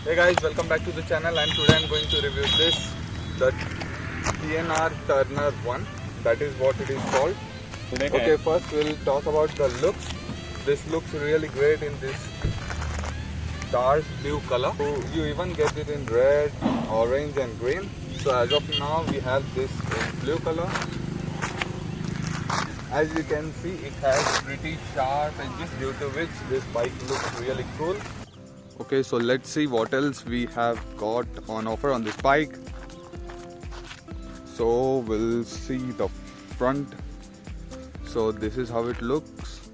Hey guys, welcome back to the channel, and today I'm going to review this, the TNR Turner 1. That is what it is called. Okay, first we'll talk about the looks. This looks really great in this dark blue color. So you even get it in red, orange and green. So as of now we have this in blue color. As you can see, it has pretty sharp edges, due to which this bike looks really cool. Okay, so let's see what else we have got on offer on this bike. So we'll see the front. So this is how it looks.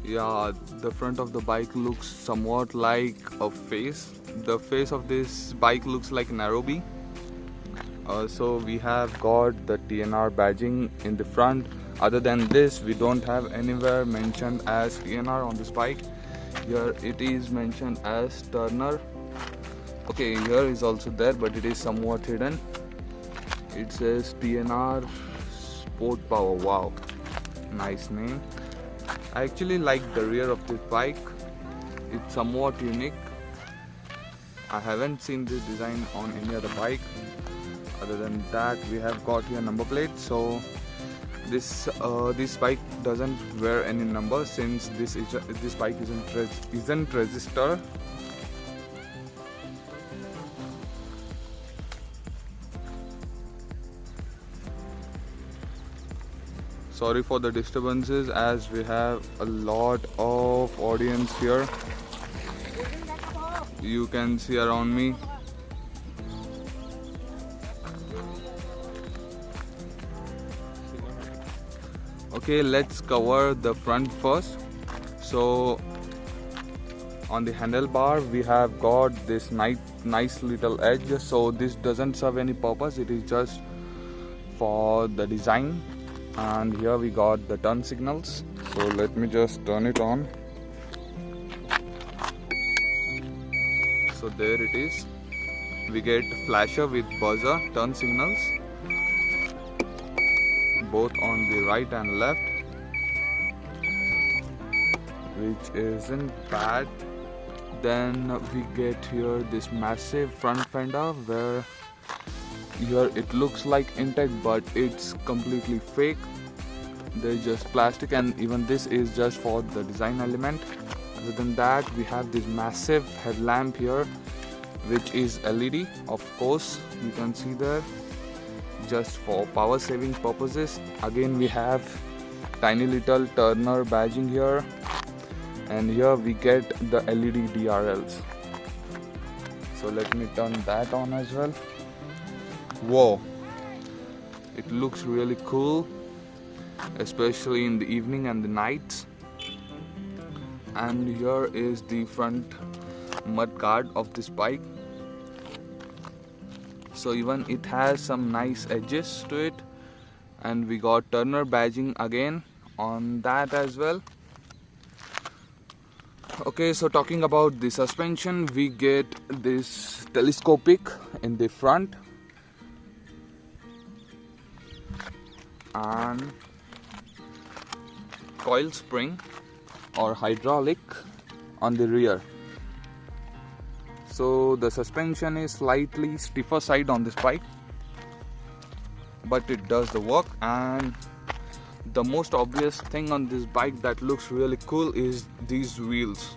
Yeah, the front of the bike looks somewhat like a face. The face of this bike looks like Nairobi. So we have got the TNR badging in the front. Other than this, we don't have anywhere mentioned as TNR on this bike. Here it is mentioned as Turner. Okay, here is also there, but it is somewhat hidden. It says TNR Sport Power. Wow, nice name. I actually like the rear of this bike. It's somewhat unique. I haven't seen this design on any other bike. Other than that, we have got here number plate. So this bike doesn't wear any number, since this bike isn't registered. Sorry for the disturbances, as we have a lot of audience here. You can see around me. Okay, let's cover the front first. So on the handlebar we have got this nice little edge. So this doesn't serve any purpose, it is just for the design. And here we got the turn signals. So let me just turn it on. So there it is. We get flasher with buzzer turn signals, both on the right and left, which isn't bad. Then we get here this massive front fender, where here it looks like intact but it's completely fake. There's just plastic, and even this is just for the design element. Other than that, we have this massive headlamp here, which is LED, of course, you can see there, just for power saving purposes. Again, we have tiny little Turner badging here, and here we get the LED DRLs. So let me turn that on as well. Whoa, it looks really cool, especially in the evening and the nights. And here is the front mud guard of this bike. So even it has some nice edges to it, and we got Turner badging again on that as well. Okay, so talking about the suspension, we get this telescopic in the front and coil spring or hydraulic on the rear. So the suspension is slightly stiffer side on this bike, but it does the work. And the most obvious thing on this bike that looks really cool is these wheels.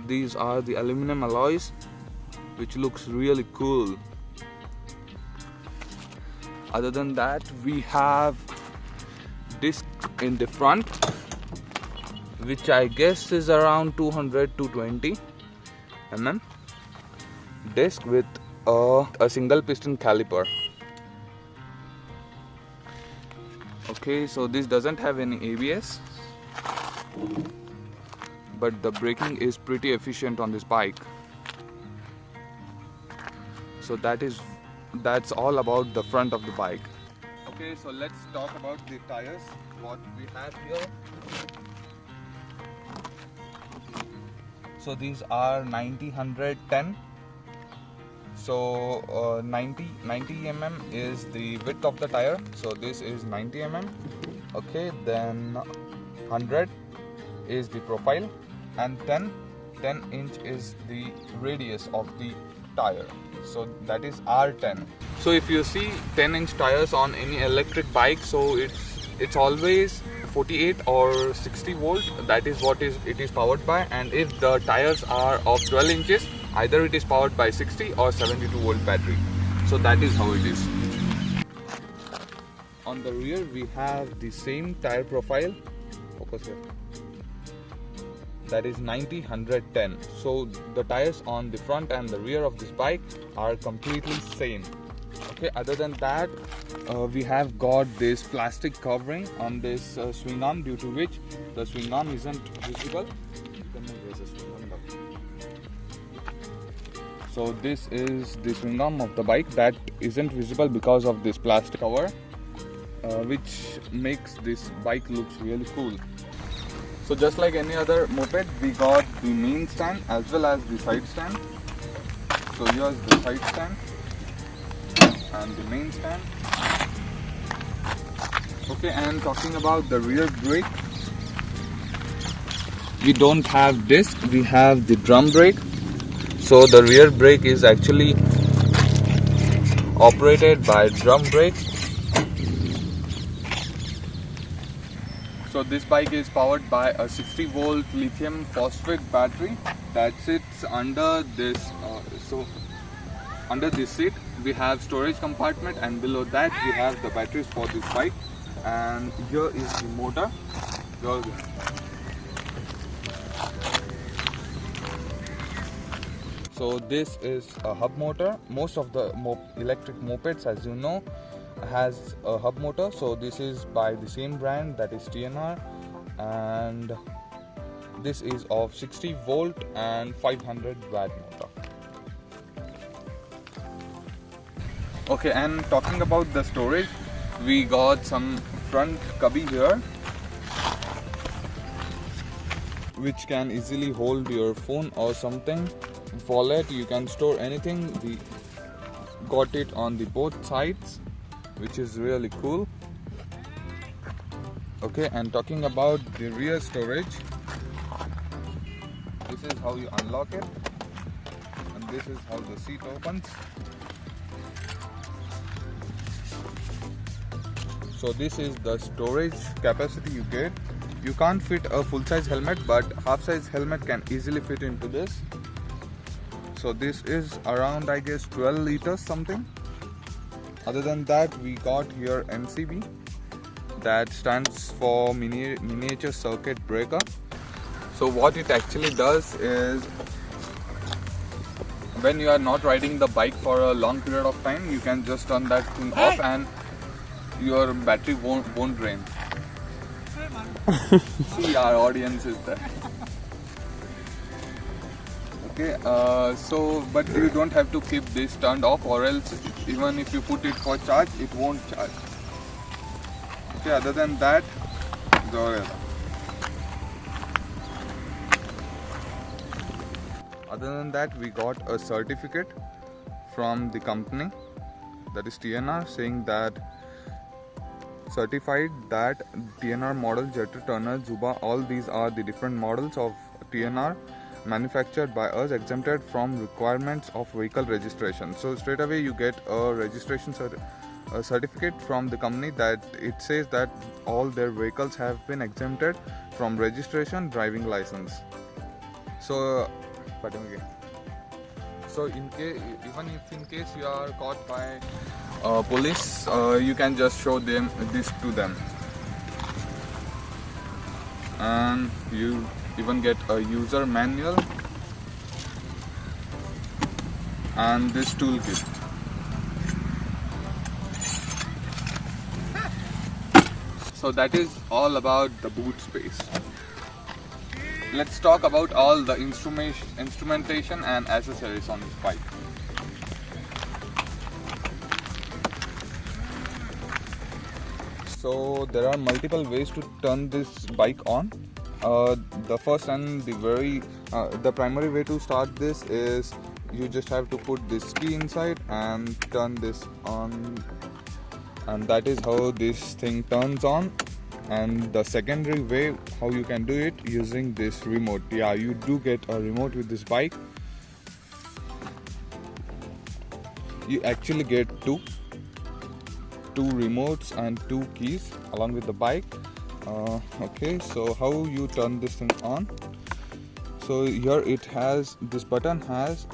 These are the aluminum alloys, which looks really cool. Other than that, we have disc in the front, which I guess is around 200-220 mm disc with a single piston caliper. Okay, so this doesn't have any ABS, but the braking is pretty efficient on this bike. So that's all about the front of the bike. Okay, so let's talk about the tires. What we have here. So these are 90-110. So 90 mm is the width of the tire. So this is 90 mm. Okay, then 100 is the profile, and 10 10-inch is the radius of the tire, so that is R10. So if you see 10-inch tires on any electric bike, so it's always 48 or 60 volt, that is what it is powered by. And if the tires are of 12 inches, either it is powered by 60 or 72 volt battery. So that is how it is. On the rear we have the same tire profile. Focus here. That is 90, 110. So the tires on the front and the rear of this bike are completely same. Okay, other than that, we have got this plastic covering on this swing arm, due to which the swing arm isn't visible. So this is the swing arm of the bike that isn't visible because of this plastic cover, which makes this bike looks really cool. So just like any other moped, we got the main stand as well as the side stand. So here's the side stand and the main stand. Okay, and talking about the rear brake, we don't have disc, we have the drum brake. So the rear brake is actually operated by drum brake. So this bike is powered by a 60 volt lithium phosphate battery that sits under this. Under this seat we have storage compartment, and below that we have the batteries for this bike. And here is the motor. So this is a hub motor. Most of the electric mopeds, as you know, has a hub motor. So this is by the same brand, that is TNR, and this is of 60 volt and 500 watt motor. Okay, and talking about the storage, we got some front cubby here, which can easily hold your phone or something, wallet, you can store anything. We got it on the both sides, which is really cool. Okay, and talking about the rear storage, this is how you unlock it, and this is how the seat opens. So this is the storage capacity you get. You can't fit a full-size helmet, but half-size helmet can easily fit into this. So this is around, I guess, 12 liters something. Other than that, we got here MCB, that stands for miniature circuit breaker. So what it actually does is, when you are not riding the bike for a long period of time, you can just turn that thing off and your battery won't drain. See, our audience is there. Okay, so but you don't have to keep this turned off, or else even if you put it for charge, it won't charge. Okay, other than that, we got a certificate from the company, that is TNR, saying that certified that TNR model, Jetter, Turner, Zuba, all these are the different models of TNR manufactured by us, exempted from requirements of vehicle registration. So straight away you get a registration certificate from the company that it says that all their vehicles have been exempted from registration, driving license. So in case, even if in case you are caught by police, you can just show them this to them, and you even get a user manual and this toolkit. So that is all about the boot space. Let's talk about all the instrumentation and accessories on this bike. So there are multiple ways to turn this bike on. The first and the primary way to start this is you just have to put this key inside and turn this on, and that is how this thing turns on. And the secondary way how you can do it using this remote. Yeah, you do get a remote with this bike. You actually get two remotes and 2 keys along with the bike. Okay, so how you turn this thing on? So here it has, this button has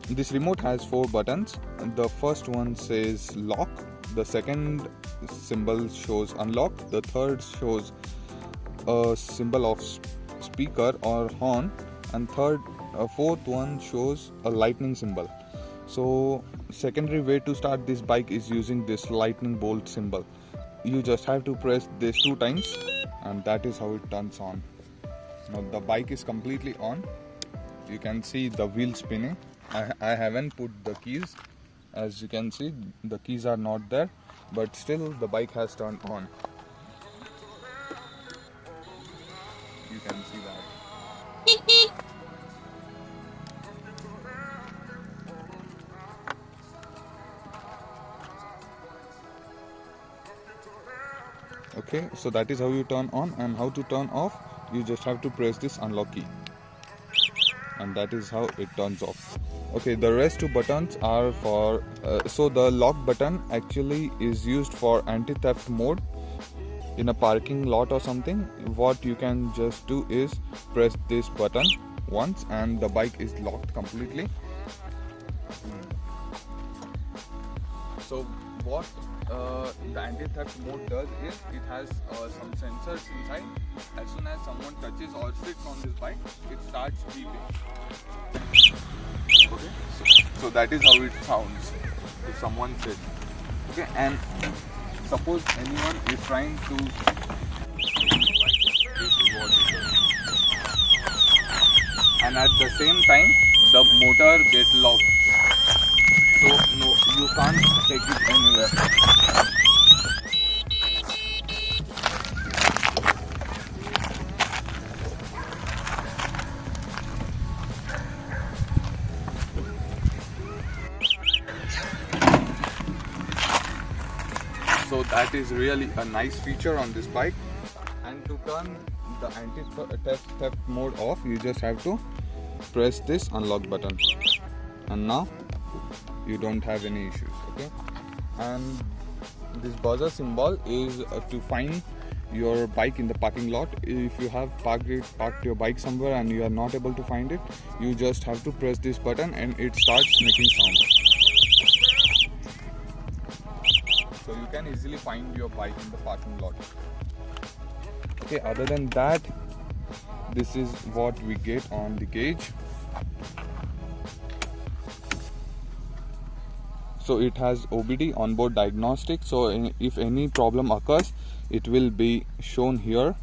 this remote has 4 buttons. The first one says lock, the second symbol shows unlock, the third shows a symbol of speaker or horn, and fourth one shows a lightning symbol. So secondary way to start this bike is using this lightning bolt symbol. You just have to press this 2 times and that is how it turns on. Now the bike is completely on. You can see the wheel spinning. I haven't put the keys. As you can see, the keys are not there, but still the bike has turned on. You can see that. Okay, so that is how you turn on, and how to turn off, you just have to press this unlock key, and that is how it turns off. Okay, the rest 2 buttons are for so the lock button actually is used for anti-theft mode in a parking lot or something. What you can just do is press this button once and the bike is locked completely. So what the anti-theft mode does is it has some sensors inside. As soon as someone touches or sits on this bike, it starts beeping. Okay, so that is how it sounds if someone sits. Okay, and suppose anyone is trying to this is what it does. And at the same time the motor gets locked, so no, you can't take it anywhere. So that is really a nice feature on this bike. And to turn the anti-theft mode off, you just have to press this unlock button, and now you don't have any issues. Okay, and this buzzer symbol is to find your bike in the parking lot. If you have parked your bike somewhere and you are not able to find it, you just have to press this button and it starts making sound. So you can easily find your bike in the parking lot. Okay, other than that, this is what we get on the gauge. So it has OBD, onboard diagnostic, so if any problem occurs, it will be shown here.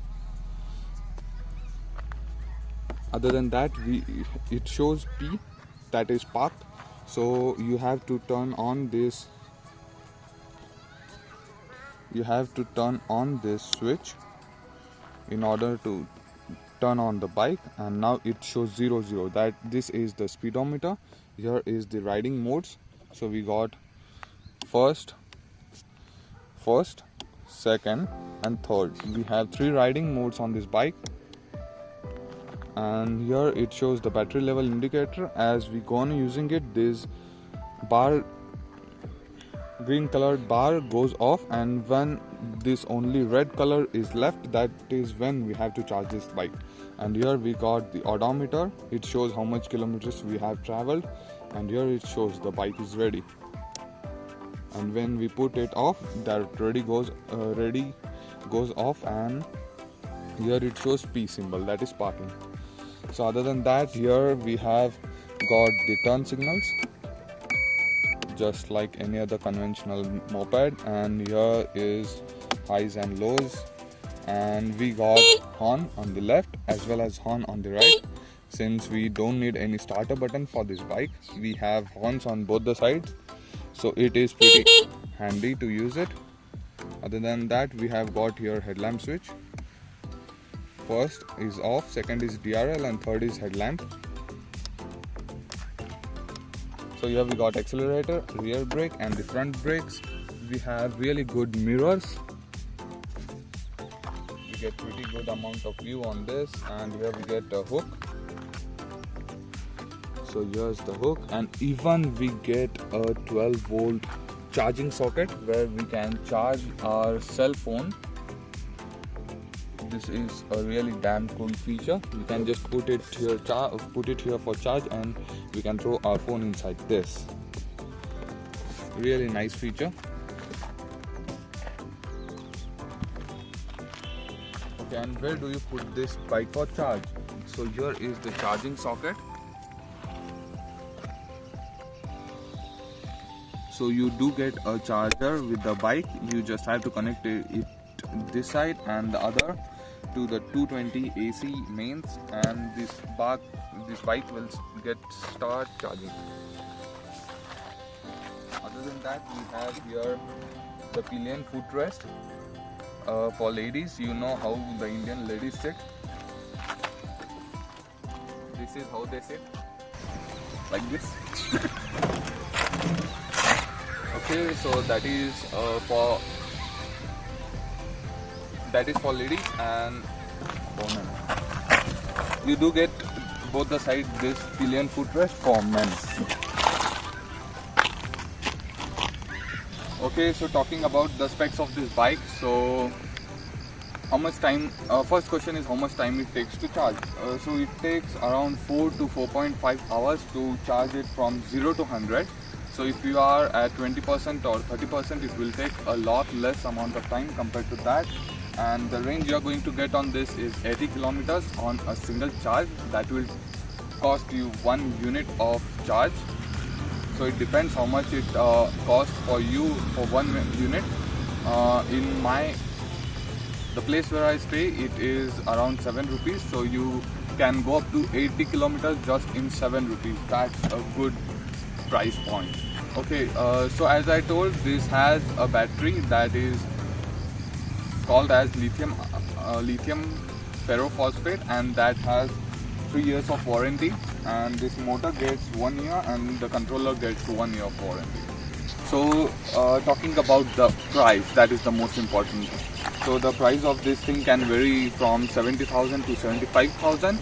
Other than that, it shows P, that is parked. So you have to turn on this. You have to turn on this switch in order to turn on the bike, and now it shows 00. That this is the speedometer. Here is the riding modes. So we got first, second and third. We have 3 riding modes on this bike, and here it shows the battery level indicator. As we go on using it, this bar, green colored bar, goes off, and when this only red color is left, that is when we have to charge this bike. And here we got the odometer. It shows how much kilometers we have traveled, and here it shows the bike is ready. And when we put it off, that ready goes off, and here it shows P symbol, that is parking. So other than that, here we have got the turn signals, just like any other conventional moped, and here is highs and lows, and we got horn on the left as well as horn on the right. Since we don't need any starter button for this bike, we have horns on both the sides, so it is pretty handy to use it. Other than that, we have got here headlamp switch. First is off, second is DRL, and third is headlamp. So here we got accelerator, rear brake, and the front brakes. We have really good mirrors. get pretty good amount of view on this. And here we get a hook. So here's the hook, and even we get a 12-volt charging socket where we can charge our cell phone. This is a really damn cool feature. We can just put it here for charge, and we can throw our phone inside this. Really nice feature. Okay, and where do you put this bike for charge? So here is the charging socket. So you do get a charger with the bike. You just have to connect it this side and the other to the 220 AC mains, and this bike will start charging. Other than that, we have here the pillion footrest for ladies. You know how the Indian ladies sit. This is how they sit, like this. Okay, so that is for ladies, and you do get both the sides this pillion footrest for men. Okay, so talking about the specs of this bike, so how much time, first question is how much time it takes to charge. So it takes around 4 to 4.5 hours to charge it from 0 to 100. So if you are at 20% or 30%, it will take a lot less amount of time compared to that. And the range you are going to get on this is 80 kilometers on a single charge. That will cost you 1 unit of charge. So it depends how much it costs for you for 1 unit. In the place where I stay, it is around 7 rupees. So you can go up to 80 kilometers just in 7 rupees. That's a good price point. Okay, so as I told, this has a battery that is called as lithium ferrophosphate, and that has 3 years of warranty, and this motor gets 1 year and the controller gets 1 year of warranty. So talking about the price, that is the most important thing. So the price of this thing can vary from 70,000 to 75,000.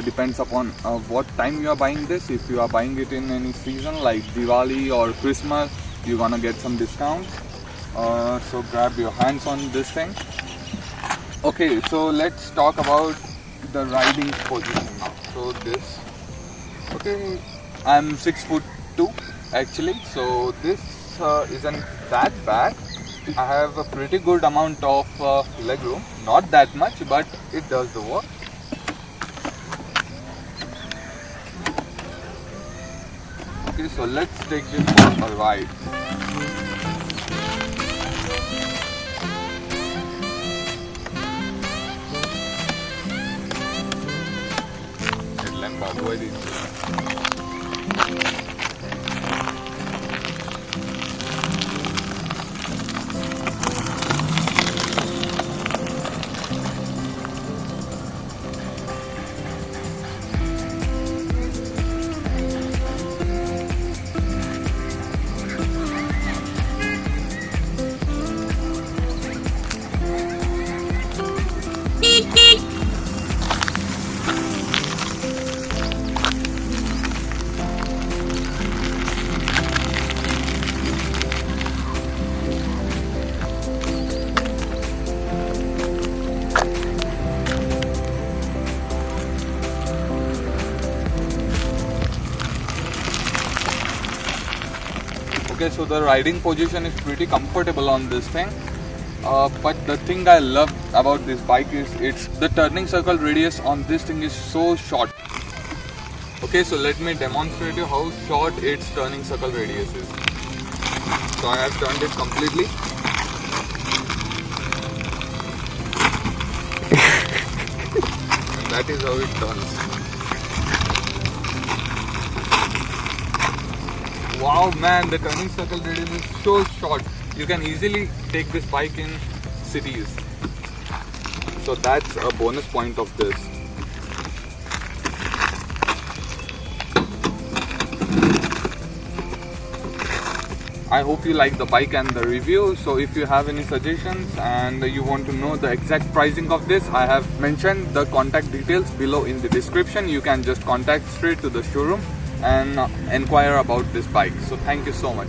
Depends upon what time you are buying this. If you are buying it in any season like Diwali or Christmas, you're gonna get some discounts. So grab your hands on this thing. Okay, so let's talk about the riding position now. So this, okay, I'm 6'2" actually, so this isn't that bad. I have a pretty good amount of leg room, not that much, but it does the work. Okay, so let's take this for a ride. Headlamp babu hai din. Okay, so the riding position is pretty comfortable on this thing, but the thing I love about this bike is the turning circle radius on this thing is so short. Okay, so let me demonstrate you how short its turning circle radius is. So I have turned it completely. And that is how it turns. Wow man, the turning circle radius is so short. You can easily take this bike in cities. So that's a bonus point of this. I hope you like the bike and the review. So if you have any suggestions and you want to know the exact pricing of this, I have mentioned the contact details below in the description. You can just contact straight to the showroom and inquire about this bike. So thank you so much.